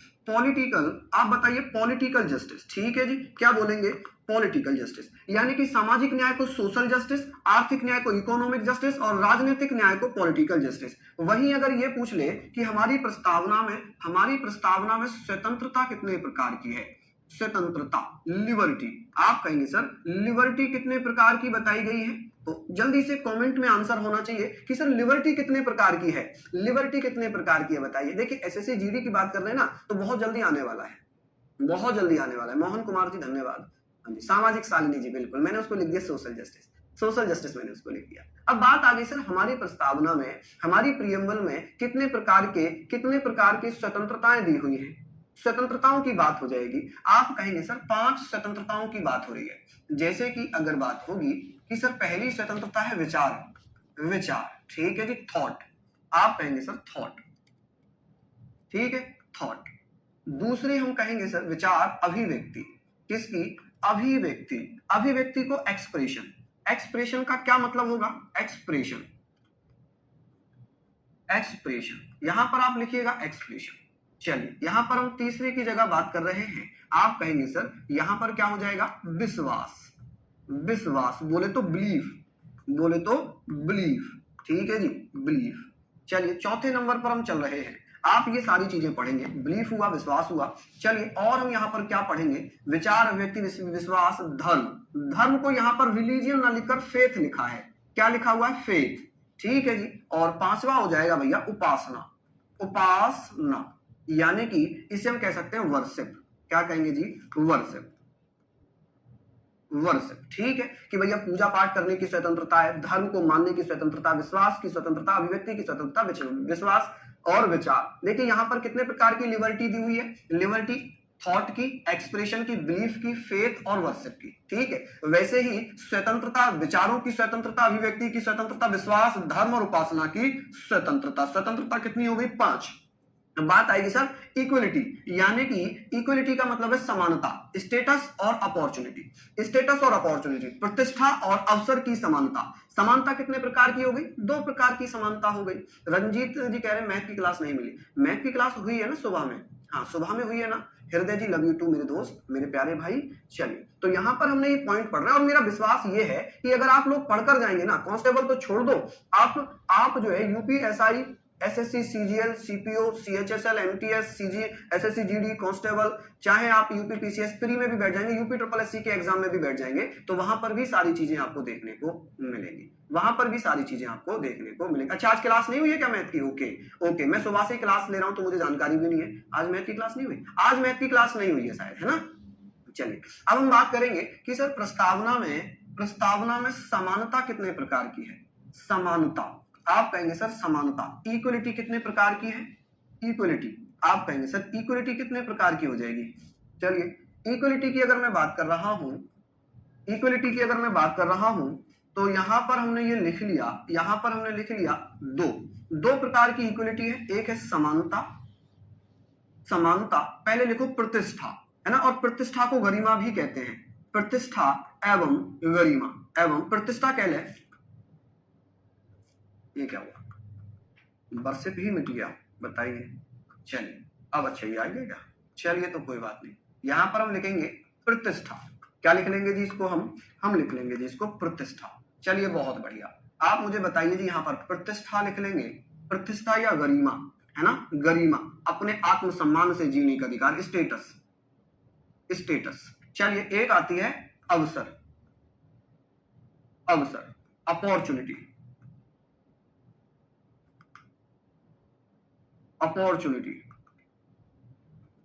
आप बताइए पॉलिटिकल जस्टिस। ठीक है जी, क्या बोलेंगे? पॉलिटिकल जस्टिस, यानी कि सामाजिक न्याय को सोशल जस्टिस, आर्थिक न्याय को इकोनॉमिक जस्टिस और राजनीतिक न्याय को पॉलिटिकल जस्टिस। वहीं अगर ये पूछ ले कि हमारी प्रस्तावना में स्वतंत्रता कितने प्रकार की है? स्वतंत्रता, लिबर्टी। आप कहेंगे सर लिबर्टी कितने प्रकार की बताई गई है? तो जल्दी से कमेंट में आंसर होना चाहिए कि सर लिबर्टी कितने प्रकार की है? लिबर्टी कितने प्रकार की है बताइए। देखिए एसएससी जीडी की बात कर रहे हैं ना, तो बहुत जल्दी आने वाला है, मोहन कुमार जी धन्यवाद। सामाजिक शालिनी जी, बिल्कुल मैंने उसको लिख दिया सोशल जस्टिस मैंने उसको लिख दिया। अब बात आ गई सर हमारी प्रस्तावना में, हमारी प्रियम्बल में कितने प्रकार की स्वतंत्रताएं दी हुई हैं? स्वतंत्रताओं की बात हो जाएगी। आप कहेंगे सर 5 स्वतंत्रताओं की बात हो रही है। जैसे कि अगर बात होगी कि सर पहली स्वतंत्रता है विचार। ठीक है जी, थॉट। आप कहेंगे सर थॉट। ठीक है, थॉट। दूसरी हम कहेंगे सर विचार अभिव्यक्ति। किसकी? अभिव्यक्ति को एक्सप्रेशन का क्या मतलब होगा? एक्सप्रेशन, यहां पर आप लिखिएगा एक्सप्रेशन। चलिए यहां पर हम तीसरे की जगह बात कर रहे हैं। आप कहेंगे सर यहां पर क्या हो जाएगा? विश्वास बोले तो बिलीफ। ठीक है जी, बिलीफ। चलिए चौथे नंबर पर हम चल रहे हैं। आप ये सारी चीजें पढ़ेंगे, बिलीफ हुआ, विश्वास हुआ। चलिए और हम यहाँ पर क्या पढ़ेंगे? विचार, अभिव्यक्ति, विश्वास, धर्म को यहाँ पर रिलीजियन ना लिखकर फेथ लिखा है। क्या लिखा हुआ है? फेथ। ठीक है जी। और 5वां हो जाएगा भैया उपासना, यानी कि इसे हम कह सकते हैं वर्शिप। क्या कहेंगे जी? वर्शिप। ठीक है कि भैया पूजा पाठ करने की स्वतंत्रता है, धर्म को मानने की स्वतंत्रता, विश्वास की स्वतंत्रता, अभिव्यक्ति की स्वतंत्रता, विश्वास और विचार। देखिए यहां पर कितने प्रकार की लिबर्टी दी हुई है? लिबर्टी थॉट की, एक्सप्रेशन की, बिलीफ की, फेथ और वर्शिप की। ठीक है, वैसे ही स्वतंत्रता, विचारों की स्वतंत्रता, अभिव्यक्ति की स्वतंत्रता, विश्वास, धर्म और उपासना की स्वतंत्रता कितनी हो गई? 5। बात आएगी सर इक्वलिटी, यानी कि इक्वलिटी का मतलब है समानता, स्टेटस और अपॉर्चुनिटी, प्रतिष्ठा और अवसर की समानता कितने प्रकार की हो गई? 2 प्रकार की समानता हो गई। रंजीत जी कह रहे हैं मैथ की क्लास नहीं मिली। मैथ की क्लास हुई है ना सुबह में? हाँ सुबह में हुई है ना। हृदय जी लव यू टू मेरे दोस्त, मेरे प्यारे भाई। चलिए तो यहां पर हमने ये पॉइंट पढ़ रहे हैं और मेरा विश्वास ये है कि अगर आप लोग पढ़कर जाएंगे ना, कांस्टेबल तो छोड़ दो, आप जो है UPSI SSC, CGL, CPO, CHSL, MTS, CG, SSC GD, constable, चाहे आप यूपी पीसीएस प्री में भी बैठ जाएंगे, यूपी ट्रिपल एससी के एग्जाम में भी बैठ जाएंगे, तो वहां पर भी सारी चीजें आपको देखने को मिलेंगी, वहां पर भी सारी चीजें आपको देखने को मिलेंगी। अच्छा, आज क्लास नहीं हुई है क्या मैथ की? ओके, मैं सुबह से क्लास ले रहा हूं तो मुझे जानकारी भी नहीं है, आज मैथ की क्लास नहीं हुई, आज मैथ की क्लास नहीं हुई है शायद, है ना। चलिए अब हम बात करेंगे कि सर प्रस्तावना में समानता कितने प्रकार की है? समानता, आप कहेंगे सर समानता। इक्वलिटी कितने प्रकार की है? इक्वलिटी, आप कहेंगे सर इक्वलिटी कितने प्रकार की हो जाएगी? चलिए इक्वलिटी की अगर मैं बात कर रहा हूं, इक्वलिटी की अगर मैं बात कर रहा हूं तो यहां पर हमने ये लिख लिया, यहां पर हमने लिख लिया दो प्रकार की इक्वलिटी है। एक है समानता, समानता पहले लिखो प्रतिष्ठा, है ना, और प्रतिष्ठा को गरिमा भी कहते हैं। प्रतिष्ठा एवं गरिमा, एवं प्रतिष्ठा कह ले। ये क्या हुआ? बरसिप ही मिट गया, बताइए। चलिए अब अच्छा ये आइएगा, चलिए तो कोई बात नहीं। यहां पर हम लिखेंगे प्रतिष्ठा, क्या लिख लेंगे जी इसको? हम लिख लेंगे जी इसको प्रतिष्ठा। चलिए बहुत बढ़िया, आप मुझे बताइए जी, यहां पर प्रतिष्ठा लिख लेंगे, प्रतिष्ठा या गरिमा, है ना, गरिमा, अपने आत्मसम्मान से जीने का अधिकार, स्टेटस, स्टेटस। चलिए एक आती है अवसर, अवसर, अपॉर्चुनिटी, अपॉर्चुनिटी।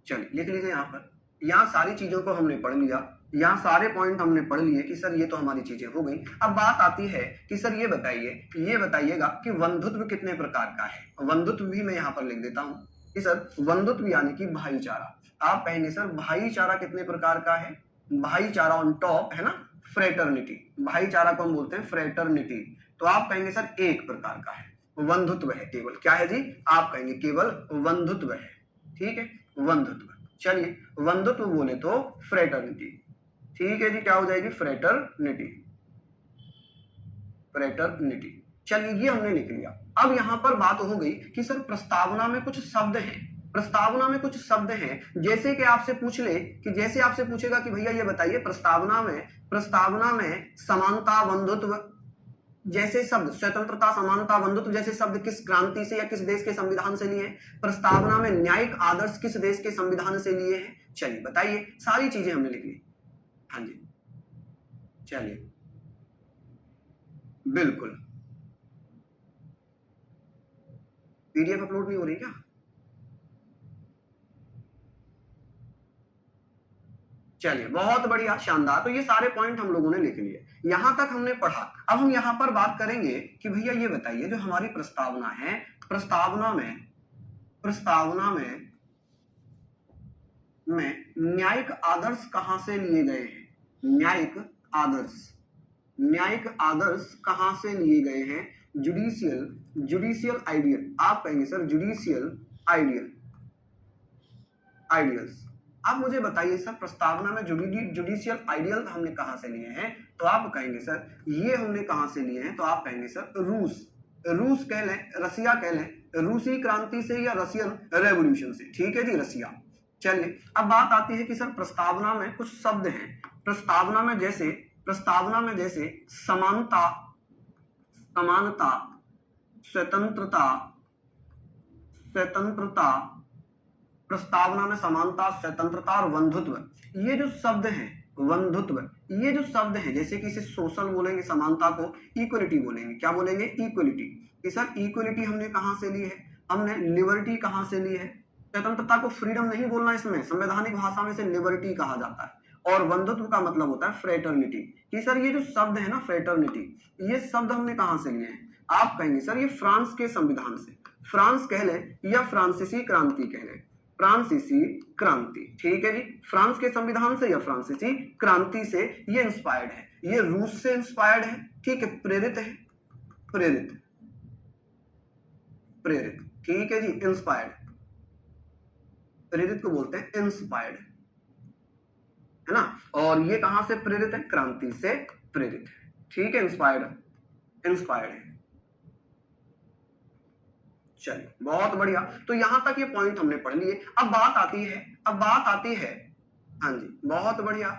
चलिए लिख लीजिए यहां पर, यहां सारी चीजों को हमने पढ़ लिया, यहां सारे पॉइंट हमने पढ़ लिए कि सर ये तो हमारी चीजें हो गई। अब बात आती है कि सर ये बताइए, ये बताइएगा कि बंधुत्व कितने प्रकार का है? बंधुत्व भी मैं यहां पर लिख देता हूं कि सर बंधुत्व यानी कि भाईचारा। आप कहेंगे सर भाईचारा कितने प्रकार का है? भाईचारा ऑन टॉप, है ना, फ्रेटर्निटी, भाईचारा को हम बोलते हैं फ्रेटर्निटी। तो आप कहेंगे सर एक प्रकार का है, बंधुत्व है केवल। क्या है जी? आप कहेंगे केवल बंधुत्व है, ठीक है, बंधुत्व। चलिए बंधुत्व बोले तो फ्रेटर्निटी, ठीक है जी, क्या हो जाएगी? Fraternity, fraternity. चलिए ये हमने लिख लिया। अब यहां पर बात हो गई कि सर प्रस्तावना में कुछ शब्द हैं, प्रस्तावना में कुछ शब्द हैं, जैसे कि आपसे पूछ ले कि जैसे आपसे पूछेगा कि भैया ये बताइए प्रस्तावना में समानता, बंधुत्व जैसे शब्द, स्वतंत्रता, समानता, बंधुत्व जैसे शब्द किस क्रांति से या किस देश के संविधान से लिए हैं? प्रस्तावना में न्यायिक आदर्श किस देश के संविधान से लिए हैं? चलिए बताइए, सारी चीजें हमने लिख ली। हाँ जी, चलिए बिल्कुल। पीडीएफ अपलोड नहीं हो रही क्या? चलिए बहुत बढ़िया, शानदार। तो ये सारे पॉइंट हम लोगों ने लिख लिए, यहां तक हमने पढ़ा। अब हम यहां पर बात करेंगे कि भैया ये बताइए जो हमारी प्रस्तावना है, प्रस्तावना में न्यायिक आदर्श कहां से लिए गए हैं? न्यायिक आदर्श, न्यायिक आदर्श कहां से लिए गए हैं? जुडिशियल आइडियल, आप कहेंगे सर जुडिशियल आइडियल, आइडियल्स। आप मुझे बताइए सर प्रस्तावना में जुडिशियल आइडियल हमने कहां से लिए हैं? तो आप कहेंगे सर ये हमने कहां से लिए हैं? तो आप कहेंगे सर रूस कह लें, रसिया कह लें, रूसी क्रांति से या रशियन रेवोल्यूशन से, ठीक है जी, रसिया। चलिए अब बात आती है कि सर प्रस्तावना में कुछ शब्द हैं, प्रस्तावना में जैसे समानता, समानता, स्वतंत्रता, स्वतंत्रता, प्रस्तावना में समानता, स्वतंत्रता और बंधुत्व, ये जो शब्द हैं, बंधुत्व, ये जो शब्द हैं, जैसे कि इसे सोशल बोलेंगे, समानता को इक्वलिटी बोलेंगे, क्या बोलेंगे? इक्वलिटी। कि सर इक्वलिटी हमने कहां से ली है? हमने लिबर्टी कहां से ली है? स्वतंत्रता को फ्रीडम नहीं बोलना, इसमें संवैधानिक भाषा में इसे लिबर्टी कहा जाता है। और बंधुत्व का मतलब होता है फ्रेटर्निटी। कि सर ये जो शब्द है ना फ्रेटर्निटी, ये शब्द हमने कहां से लिए हैं? आप कहेंगे सर ये फ्रांस के संविधान से, फ्रांस कह लें या फ्रांसीसी क्रांति कह लें, फ्रांसीसी क्रांति, ठीक है जी, फ्रांस के संविधान से या फ्रांसीसी क्रांति से ये इंस्पायर्ड है, ये रूस से इंस्पायर्ड है, ठीक है, प्रेरित है, प्रेरित, प्रेरित, ठीक है जी, इंस्पायर्ड, प्रेरित को बोलते हैं इंस्पायर्ड, है ना। और ये कहां से प्रेरित है? क्रांति से प्रेरित है, ठीक है, इंस्पायर्ड, इंस्पायर्ड है। चलिए बहुत बढ़िया, तो यहां तक ये पॉइंट हमने पढ़ लिए। अब बात आती है, हाँ जी बहुत बढ़िया,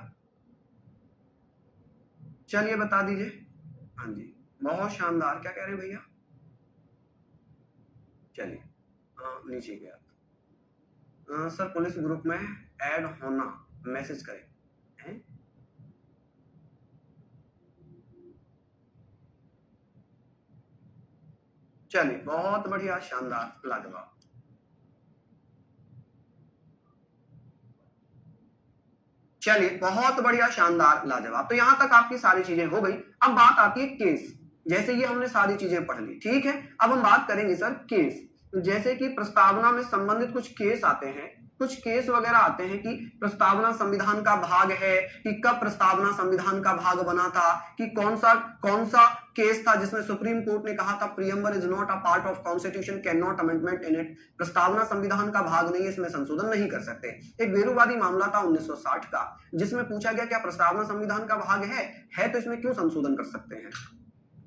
चलिए बता दीजिए। हाँ जी बहुत शानदार, क्या कह रहे हैं भैया? चलिए नीचे गया सर पुलिस ग्रुप में ऐड होना मैसेज करें हैं? चलिए बहुत बढ़िया शानदार लाजवाब। चलिए बहुत बढ़िया शानदार लाजवाब। तो यहां तक आपकी सारी चीजें हो गई। अब बात आती है केस। जैसे ये हमने सारी चीजें पढ़ ली, ठीक है। अब हम बात करेंगे सर केस। जैसे कि प्रस्तावना में संबंधित कुछ केस आते हैं, कुछ केस वगैरह आते हैं कि प्रस्तावना संविधान का भाग है, कि कब प्रस्तावना संविधान का भाग बना था, कि कौन सा केस था जिसमें सुप्रीम कोर्ट ने कहा था preamble is not a part of constitution, can not amendment in it. प्रस्तावना संविधान का भाग नहीं है, इसमें संशोधन नहीं कर सकते। एक वेरुवादी मामला था 1960 का, जिसमें पूछा गया क्या प्रस्तावना संविधान का भाग है तो इसमें क्यों संशोधन कर सकते हैं।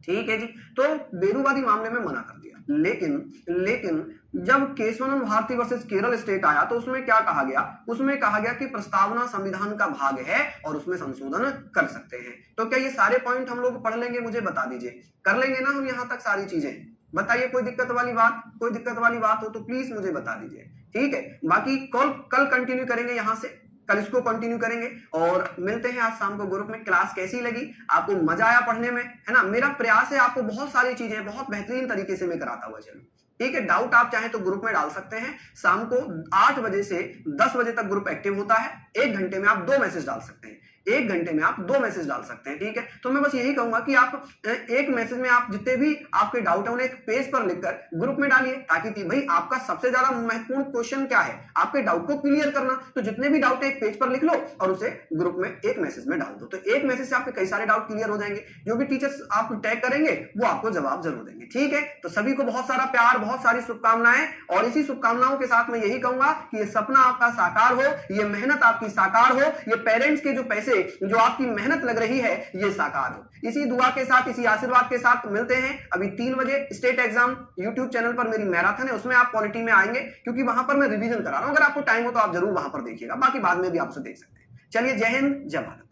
ठीक है जी। तो बेरुवादी मामले में मना कर दिया। लेकिन जब केशवानंद भारती वर्सेस केरल स्टेट आया तो उसमें क्या कहा गया, उसमें कहा गया कि प्रस्तावना संविधान का भाग है और उसमें संशोधन कर सकते हैं। तो क्या ये सारे पॉइंट हम लोग पढ़ लेंगे, मुझे बता दीजिए, कर लेंगे ना हम यहां तक सारी चीजें? बताइए कोई दिक्कत वाली बात हो तो प्लीज मुझे बता दीजिए। ठीक है, बाकी कल कंटिन्यू करेंगे, यहां से कल इसको कंटिन्यू करेंगे और मिलते हैं आज शाम को ग्रुप में। क्लास कैसी लगी, आपको मजा आया पढ़ने में, है ना? मेरा प्रयास है आपको बहुत सारी चीजें बहुत बेहतरीन तरीके से मैं कराता हुआ चलूं। ठीक है, डाउट आप चाहें तो ग्रुप में डाल सकते हैं। शाम को 8 बजे से 10 बजे तक ग्रुप एक्टिव होता है। 1 घंटे में आप 2 मैसेज डाल सकते हैं। 1 घंटे में आप 2 मैसेज डाल सकते हैं। ठीक है, तो मैं बस यही कहूंगा कि आप एक मैसेज में आप जितने भी आपके डाउट है उन्हें एक पेज पर लिखकर ग्रुप में डालिए, ताकि भाई आपका सबसे ज्यादा महत्वपूर्ण क्वेश्चन क्या है, आपके डाउट को क्लियर करना। तो जितने भी डाउट है एक पेज पर लिख लो और उसे ग्रुप में एक मैसेज में डाल दो। तो एक मैसेज से आपके कई सारे डाउट क्लियर हो जाएंगे। जो भी टीचर्स आप टैग करेंगे वो आपको जवाब जरूर देंगे। ठीक है, तो सभी को बहुत सारा प्यार, बहुत सारी शुभकामनाएं, और इसी शुभकामनाओं के साथ मैं यही कहूंगा कि ये सपना आपका साकार हो, ये मेहनत आपकी साकार हो, ये पेरेंट्स के जो पैसे जो आपकी मेहनत लग रही है ये साकार हो। इसी दुआ के साथ, इसी आशीर्वाद के साथ मिलते हैं अभी 3 बजे स्टेट एग्जाम यूट्यूब चैनल पर मेरी मैराथन है, उसमें आप पॉलिटी में आएंगे क्योंकि वहां पर मैं रिवीजन करा रहा हूं। अगर आपको टाइम हो तो आप जरूर वहां पर देखिएगा, बाकी बाद में भी आपसे देख सकते हैं। चलिए, जय हिंद, जय भारत।